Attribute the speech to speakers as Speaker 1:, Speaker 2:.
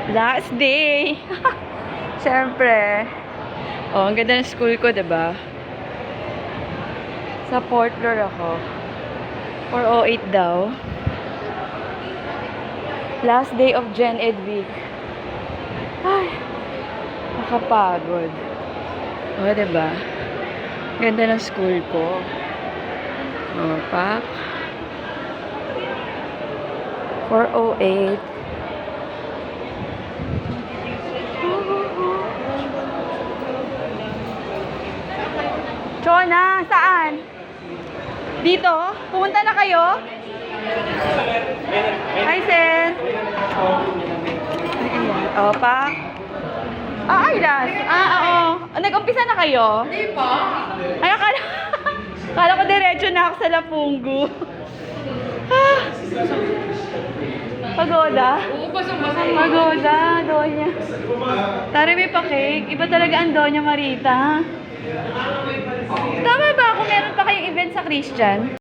Speaker 1: Last day! Siyempre. Oh, ang ganda ng school ko, diba? Sa 4th floor ako. 408 daw. Last day of Gen Ed Week. Ay, nakapagod. Oh, diba? Ganda ng school ko. Oh, pak. 408. Chona, saan? Dito? Pumunta na kayo? Hi, Sen. O, pa. Ay, das. Oo. Nag-umpisa na kayo? Hindi pa. Ay, akala ko diretso na ako sa Lapungo. Pagoda? Pagoda, Doña. Tari, may pa-cake. Iba talaga ang Doña Marita. Tama ba kung meron pa kayong event sa Christian?